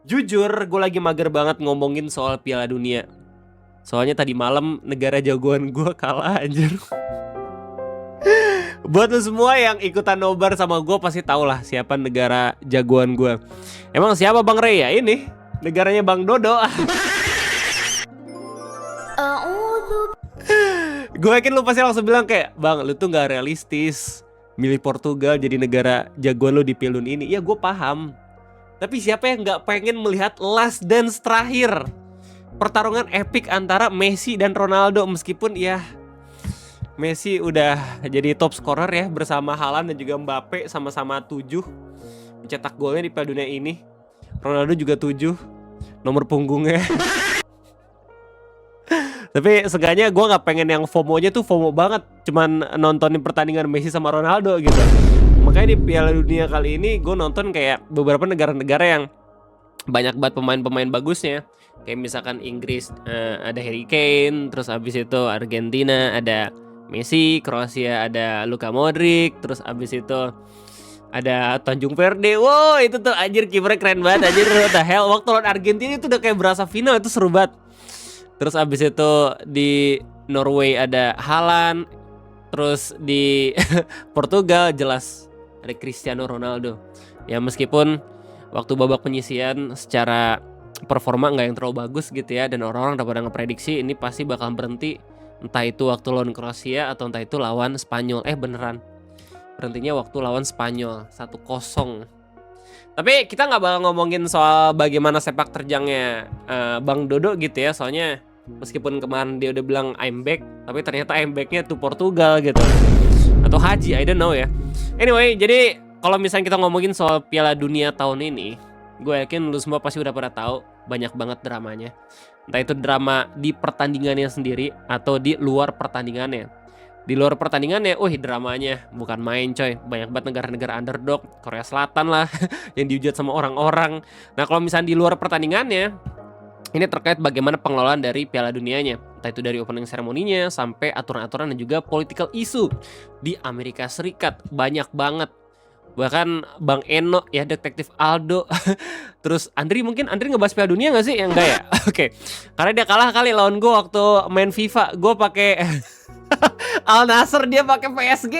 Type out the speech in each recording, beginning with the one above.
Jujur, gue lagi mager banget ngomongin soal Piala Dunia. Soalnya tadi malam negara jagoan gue kalah anjir. Buat lo semua yang ikutan nobar sama gue pasti tau lah siapa negara jagoan gue. Emang siapa Bang Rey ya? Ini negaranya Bang Dodo. Gue yakin lu pasti langsung bilang kayak, Bang, lu tuh gak realistis milih Portugal jadi negara jagoan lu di Piala Dunia ini. Ya gue paham. Tapi siapa yang gak pengen melihat last dance terakhir, pertarungan epic antara Messi dan Ronaldo. Meskipun ya Messi udah jadi top scorer ya bersama Haaland dan juga Mbappe, sama-sama 7 mencetak golnya di Piala Dunia ini. Ronaldo juga 7 nomor punggungnya. Tapi seenggaknya gue gak pengen yang FOMO-nya tuh FOMO banget, cuman nontonin pertandingan Messi sama Ronaldo gitu. Makanya di Piala Dunia kali ini gue nonton kayak beberapa negara-negara yang banyak banget pemain-pemain bagusnya. Kayak misalkan Inggris ada Harry Kane, terus abis itu Argentina ada Messi, Kroasia ada Luka Modric, terus abis itu ada Tanjung Verde. Wow, itu tuh anjir kipernya keren banget anjir. What the hell, waktu lawan Argentina itu udah kayak berasa final, itu seru banget. Terus abis itu di Norway ada Haaland. Terus di Portugal jelas ada Cristiano Ronaldo. Ya meskipun waktu babak penyisian secara performa nggak yang terlalu bagus gitu ya, dan orang-orang udah pada ngeprediksi ini pasti bakal berhenti, entah itu waktu lawan Kroasia atau entah itu lawan Spanyol. Beneran berhentinya waktu lawan Spanyol 1-0. Tapi kita nggak bakal ngomongin soal bagaimana sepak terjangnya Bang Dodo gitu ya. Soalnya meskipun kemarin dia udah bilang I'm back, tapi ternyata I'm backnya tuh Portugal gitu, atau Haji, I don't know ya. Anyway, jadi kalau misalnya kita ngomongin soal Piala Dunia tahun ini, gue yakin lu semua pasti udah pada tahu banyak banget dramanya. Entah itu drama di pertandingannya sendiri atau di luar pertandingannya. Di luar pertandingannya, dramanya bukan main coy. Banyak banget negara-negara underdog, Korea Selatan lah yang dihujat sama orang-orang. Nah kalau misalnya di luar pertandingannya, ini terkait bagaimana pengelolaan dari Piala Dunianya. Entah itu dari opening ceremony-nya sampai aturan-aturan dan juga political issue di Amerika Serikat. Banyak banget. Bahkan Bang Eno ya, Detektif Aldo. Terus Andri ngebahas Piala Dunia gak sih? Ya enggak ya? Oke. Karena dia kalah kali lawan gue waktu main FIFA. Gue pakai Al Nassr, dia pakai PSG.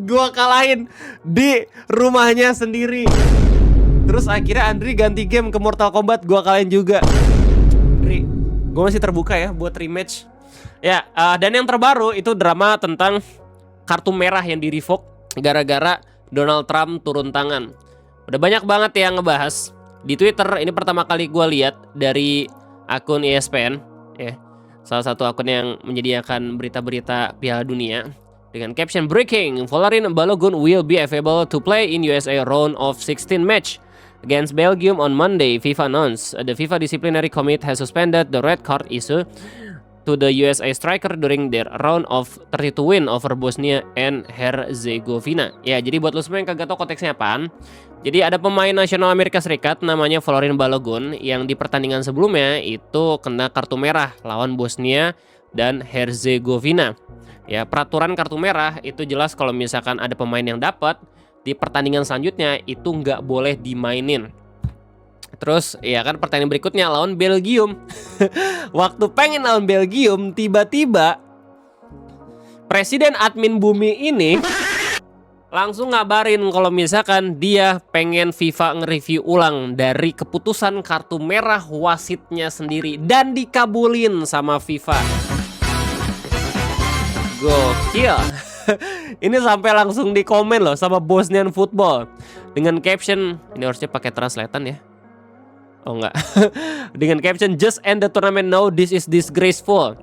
Gua kalahin di rumahnya sendiri. Terus akhirnya Andri ganti game ke Mortal Kombat, gua kalahin juga. Andri, gua masih terbuka ya buat rematch. Ya, dan yang terbaru itu drama tentang kartu merah yang di revoke gara-gara Donald Trump turun tangan. Udah banyak banget yang ngebahas di Twitter. Ini pertama kali gua lihat dari akun ESPN ya. Salah satu akun yang menyediakan berita-berita Piala Dunia dengan caption breaking, Folarin Balogun will be available to play in USA round of 16 match against Belgium on Monday. FIFA announced the FIFA disciplinary committee has suspended the red card issue to the USA striker during their round of 32 win over Bosnia and Herzegovina. Ya, jadi buat lo semua yang kagak tau konteksnya apaan, jadi ada pemain nasional Amerika Serikat namanya Folarin Balogun yang di pertandingan sebelumnya itu kena kartu merah lawan Bosnia dan Herzegovina. Ya, peraturan kartu merah itu jelas kalau misalkan ada pemain yang dapat di pertandingan selanjutnya itu nggak boleh dimainin. Terus ya kan pertandingan berikutnya lawan Belgium. Waktu pengen lawan Belgium, tiba-tiba Presiden Admin Bumi ini langsung ngabarin kalau misalkan dia pengen FIFA nge-review ulang dari keputusan kartu merah wasitnya sendiri, dan dikabulin sama FIFA. Gokil. Ini sampai langsung di komen loh sama Bosnian Football dengan caption, ini harusnya pakai translatean ya. Oh enggak. Dengan caption just end the tournament now, this is disgraceful.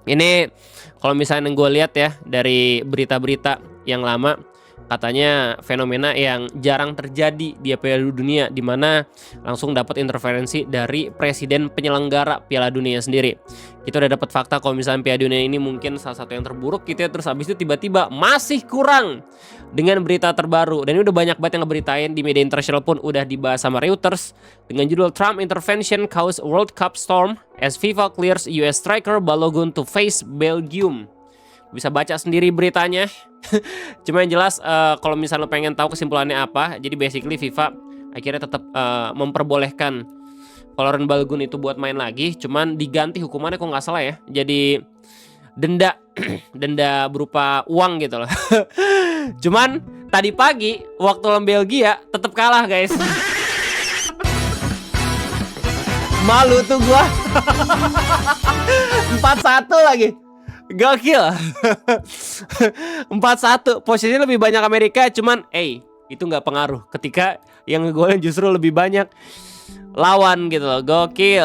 Ini kalau misalnya gue lihat ya dari berita-berita yang lama, katanya fenomena yang jarang terjadi di Piala Dunia, di mana langsung dapat interferensi dari presiden penyelenggara Piala Dunia sendiri. Kita udah dapat fakta kalau misalnya Piala Dunia ini mungkin salah satu yang terburuk gitu ya. Terus habis itu tiba-tiba masih kurang dengan berita terbaru. Dan ini udah banyak banget yang ngeberitain di media internasional pun udah dibahas sama Reuters dengan judul Trump Intervention Cause World Cup Storm as FIFA Clears US Striker Balogun to Face Belgium. Bisa baca sendiri beritanya. Cuma yang jelas kalau misalnya lo pengen tahu kesimpulannya apa, jadi basically FIFA akhirnya tetap memperbolehkan Valorant Balogun itu buat main lagi, cuman diganti hukumannya kok nggak salah ya. Jadi denda denda berupa uang gitu loh. Cuman tadi pagi waktu lawan Belgia tetap kalah guys. Malu tuh gua. 4-1 lagi. Gokil. 4-1. Posisinya lebih banyak Amerika, cuman itu nggak pengaruh ketika yang ngegolin justru lebih banyak lawan gitu loh. Gokil.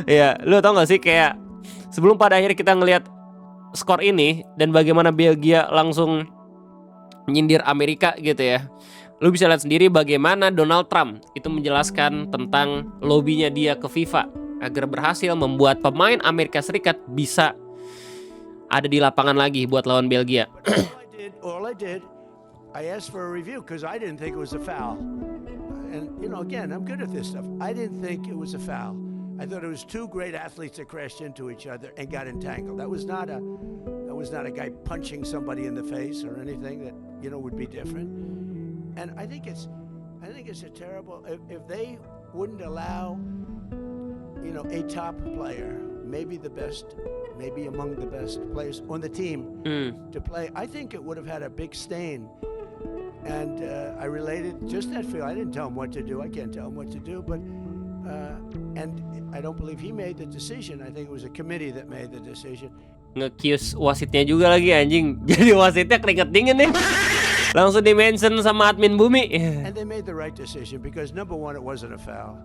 Ya, lu tau gak sih kayak sebelum pada akhirnya kita ngelihat skor ini dan bagaimana Belgia langsung nyindir Amerika gitu ya. Lu bisa lihat sendiri bagaimana Donald Trump itu menjelaskan tentang lobbynya dia ke FIFA agar berhasil membuat pemain Amerika Serikat bisa ada di lapangan lagi buat lawan Belgia. All I did, I asked for a review because I didn't think it was a foul. And again, I'm good at this stuff. I didn't think it was a foul. I thought it was two great athletes that crashed into each other and got entangled. That was not a guy punching somebody in the face or anything that would be different. And I think it's a terrible if they wouldn't allow a top player, maybe the best, maybe among the best players on the team to play. I think it would have had a big stain. And I related just that feel. I didn't tell him what to do. I can't tell him what to do, but and I don't believe he made the decision. I think it was a committee that made the decision. Nge-accuse wasitnya juga lagi anjing. Jadi wasitnya keringet dingin nih. Langsung di-mention sama admin Bumi. And they made the right decision because number one, it wasn't a foul.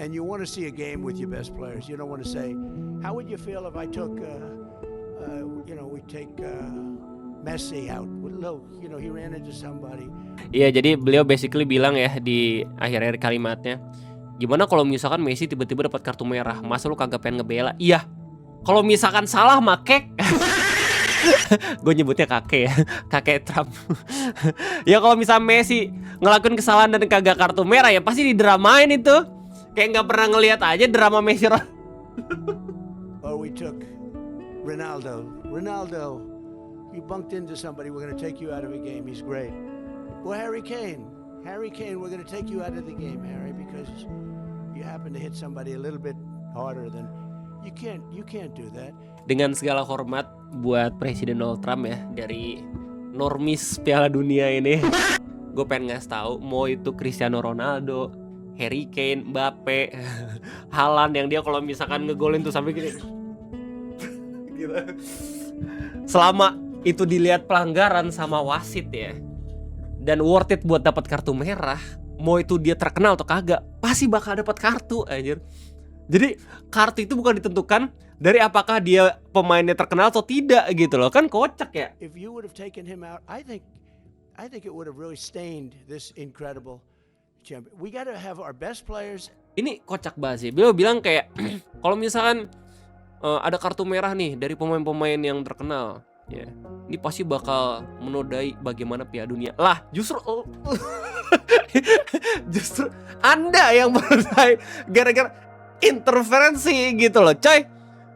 And you want to see a game with your best players. You don't want to say, how would you feel if I took, we take Messi out? He ran into somebody. Iya, jadi beliau basically bilang ya di akhir-akhir kalimatnya, gimana kalau misalkan Messi tiba-tiba dapat kartu merah, masa lu kagak pengen ngebela? Iya, kalau misalkan salah makek. Gue nyebutnya kakek ya, kakek Trump. Ya kalau misalnya Messi ngelakuin kesalahan dan kagak kartu merah ya pasti didramain itu. Kayak nggak pernah ngelihat aja drama Messi. Or we took Ronaldo, you bumped into somebody, we're going to take you out of a game. He's great. Well, Harry Kane, we're going to take you out of the game, Harry, because you happen to hit somebody a little bit harder than you can't do that. Dengan segala hormat buat Presiden Donald Trump ya, dari normis Piala Dunia ini, gue pengen ngasih tahu, mau itu Cristiano Ronaldo, Harry Kane, Mbappe, Haaland yang dia kalau misalkan ngegolin tuh sampai gini. Gitu. Selama itu dilihat pelanggaran sama wasit ya, dan worth it buat dapat kartu merah, mau itu dia terkenal atau kagak, pasti bakal dapat kartu anjir. Jadi kartu itu bukan ditentukan dari apakah dia pemainnya terkenal atau tidak gitu loh, kan kocak ya. If you would have taken him out, I think it would have really stained this incredible champion. We got to have our best players. Ini kocak banget sih. Beliau bilang kayak kalau misalkan ada kartu merah nih dari pemain-pemain yang terkenal, ya, ini pasti bakal menodai bagaimana Piala Dunia. Lah, justru Anda yang menodai gara-gara interferensi gitu loh, coy.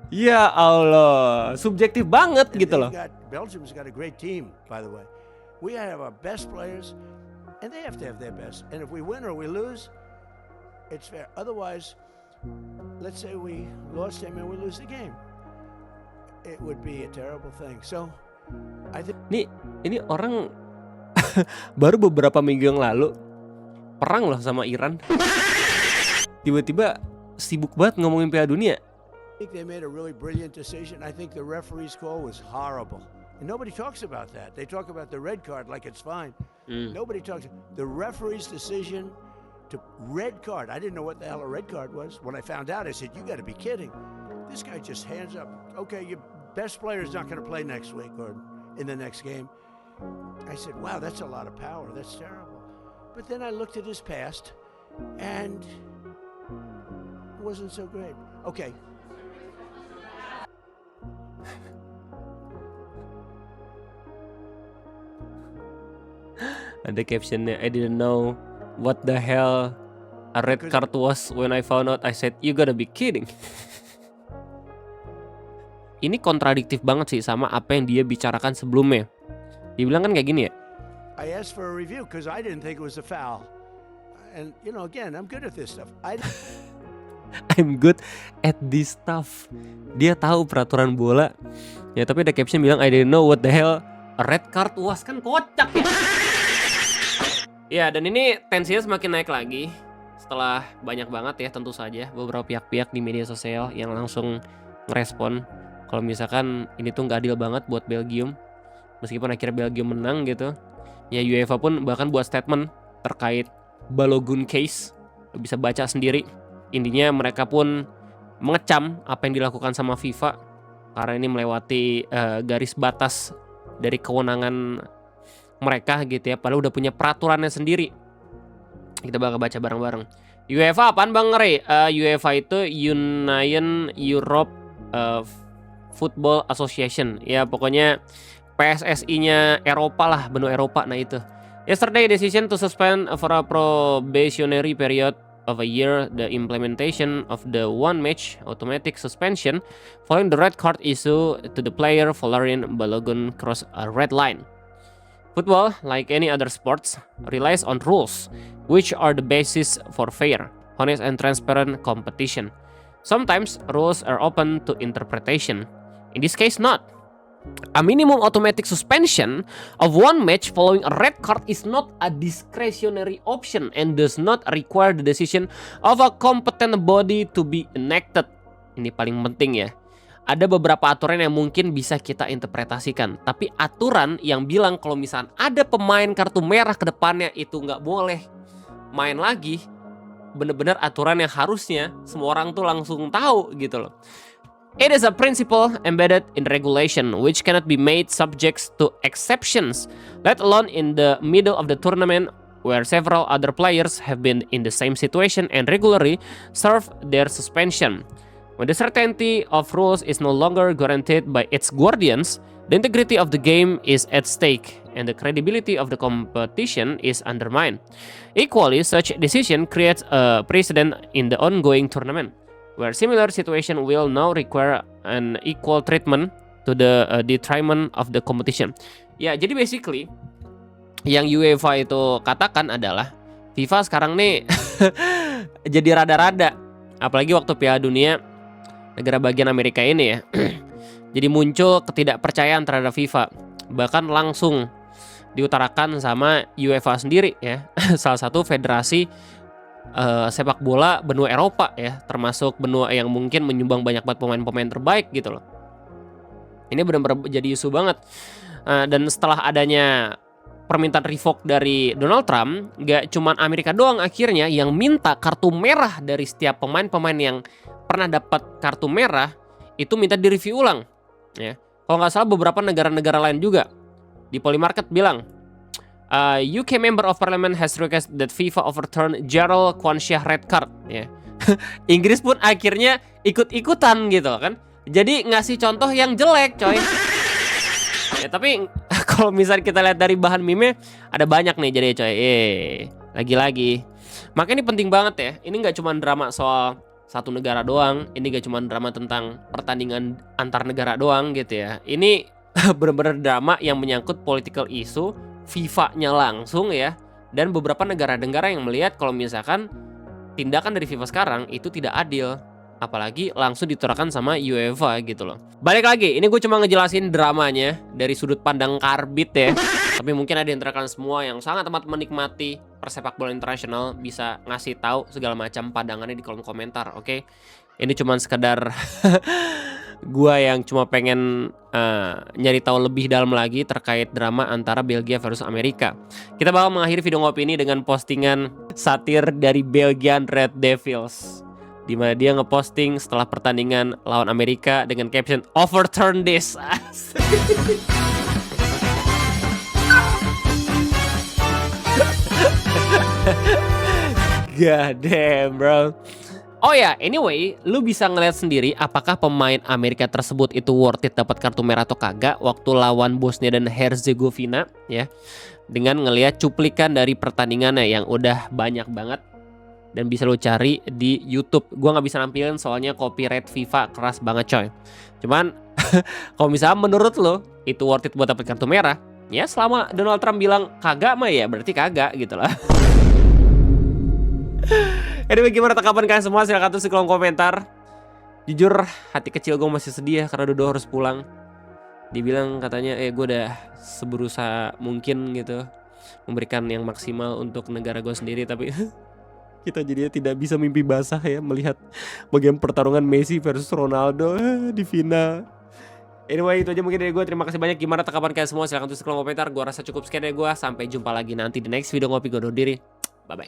Ya Allah, subjektif banget gitu loh. Belgium's got a great team, by the way. We have our best players, and they have to have their best. And if we win or we lose, it's fair. Otherwise, let's say we lost them and we lose the game, it would be a terrible thing. So, I think ini orang baru beberapa minggu yang lalu perang loh sama Iran. Tiba-tiba sibuk banget ngomongin Piala Dunia. I think they made a really brilliant decision. I think the referee's call was horrible. And nobody talks about that. They talk about the red card like it's fine. Nobody talks. The referee's decision to red card. I didn't know what the hell a red card was. When I found out, I said, you got to be kidding. This guy just hands up. Okay, your best player is not going to play next week or in the next game. I said, wow, that's a lot of power. That's terrible. But then I looked at his past, and it wasn't so great. Okay. Ada captionnya, I didn't know what the hell a red card was. When I found out, I said, you gotta be kidding. ini kontradiktif banget sih sama apa yang dia bicarakan sebelumnya. Dia bilang kan kayak gini ya. I asked for a review because I didn't think it was a foul. And, you know, again, I'm good at this stuff. I'm good at this stuff. Dia tahu peraturan bola. Ya tapi ada caption bilang I didn't know what the hell a red card was. Kan kocak ya. Ya dan ini tensinya semakin naik lagi setelah banyak banget ya tentu saja beberapa pihak-pihak di media sosial yang langsung ngerespon kalau misalkan ini tuh nggak adil banget buat Belgium. Meskipun akhirnya Belgium menang gitu. Ya UEFA pun bahkan buat statement terkait Balogun case. Lo bisa baca sendiri. Intinya mereka pun mengecam apa yang dilakukan sama FIFA karena ini melewati garis batas dari kewenangan mereka gitu ya. Padahal udah punya peraturannya sendiri. Kita bakal baca bareng-bareng. UEFA apaan Bang Ray? UEFA itu Union Europe Football Association. Ya pokoknya PSSI-nya Eropa lah, benua Eropa. Nah itu. Yesterday decision to suspend for a probationary period of a year the implementation of the one match automatic suspension following the red card issue to the player Valerian Balogun cross a red line. Football, like any other sports, relies on rules, which are the basis for fair, honest and transparent competition. Sometimes rules are open to interpretation. In this case, not. A minimum automatic suspension of one match following a red card is not a discretionary option and does not require the decision of a competent body to be enacted. Ini paling penting ya. Ada beberapa aturan yang mungkin bisa kita interpretasikan, tapi aturan yang bilang kalau misalnya ada pemain kartu merah ke depannya itu nggak boleh main lagi, bener-bener aturan yang harusnya semua orang tuh langsung tahu gitu loh. It is a principle embedded in regulation which cannot be made subject to exceptions, let alone in the middle of the tournament where several other players have been in the same situation and regularly serve their suspension. When the certainty of rules is no longer guaranteed by its guardians, the integrity of the game is at stake and the credibility of the competition is undermined. Equally, such decision creates a precedent in the ongoing tournament, where similar situation will now require an equal treatment to the detriment of the competition. Ya, jadi basically yang UEFA itu katakan adalah FIFA sekarang nih jadi rada-rada, apalagi waktu Piala Dunia negara bagian Amerika ini ya. Jadi muncul ketidakpercayaan terhadap FIFA, bahkan langsung diutarakan sama UEFA sendiri ya, salah satu federasi sepak bola benua Eropa ya, termasuk benua yang mungkin menyumbang banyak banget pemain-pemain terbaik gitu loh. Ini benar-benar jadi isu banget. Dan setelah adanya permintaan revoke dari Donald Trump, gak cuman Amerika doang akhirnya yang minta kartu merah dari setiap pemain-pemain yang pernah dapat kartu merah itu minta direview ulang. Ya, kalau nggak salah beberapa negara-negara lain juga di Polymarket bilang. UK Member of Parliament has requested that FIFA overturn Jarrell Quansah red card. Ya. Inggris pun akhirnya ikut-ikutan gitu kan. Jadi ngasih contoh yang jelek, coy. Ya, tapi kalau misalnya kita lihat dari bahan meme ada banyak nih jadi coy. Lagi-lagi. Makanya ini penting banget ya. Ini nggak cuma drama soal satu negara doang. Ini nggak cuma drama tentang pertandingan antar negara doang gitu ya. Ini benar-benar drama yang menyangkut political issue FIFA-nya langsung ya, dan beberapa negara-negara yang melihat kalau misalkan tindakan dari FIFA sekarang itu tidak adil, apalagi langsung diturakan sama UEFA gitu loh. Balik lagi, ini gue cuma ngejelasin dramanya dari sudut pandang karbit ya, tapi mungkin ada yang kalian semua yang sangat amat menikmati persepak bola internasional bisa ngasih tahu segala macam pandangannya di kolom komentar, oke? Ini cuma sekedar gua yang cuma pengen nyari tahu lebih dalam lagi terkait drama antara Belgia versus Amerika. Kita bakal mengakhiri video ngopi ini dengan postingan satir dari Belgian Red Devils, di mana dia ngeposting setelah pertandingan lawan Amerika dengan caption overturn this. God damn bro. Oh ya, anyway, lu bisa ngeliat sendiri apakah pemain Amerika tersebut itu worth it dapat kartu merah atau kagak waktu lawan Bosnia dan Herzegovina ya. Dengan ngeliat cuplikan dari pertandingannya yang udah banyak banget dan bisa lu cari di YouTube. Gua nggak bisa nampilin soalnya copyright FIFA keras banget coy. Cuman Kalau misalnya menurut lo itu worth it buat dapet kartu merah, ya selama Donald Trump bilang kagak mah ya berarti kagak gitu lah. Anyway, gimana tanggapan kalian semua? Silahkan tulis di kolom komentar. Jujur hati kecil gue masih sedih ya karena Dodo harus pulang. Dibilang katanya gue udah seberusaha mungkin gitu memberikan yang maksimal untuk negara gue sendiri, tapi kita jadinya tidak bisa mimpi basah ya melihat bagian pertarungan Messi versus Ronaldo di final. Anyway, itu aja mungkin dari gue. Terima kasih banyak. Gimana tanggapan kalian semua? Silahkan tulis di kolom komentar. Gue rasa cukup sekian dari gue. Sampai jumpa lagi nanti di next video Ngopi Gue Undur Diri. Bye bye.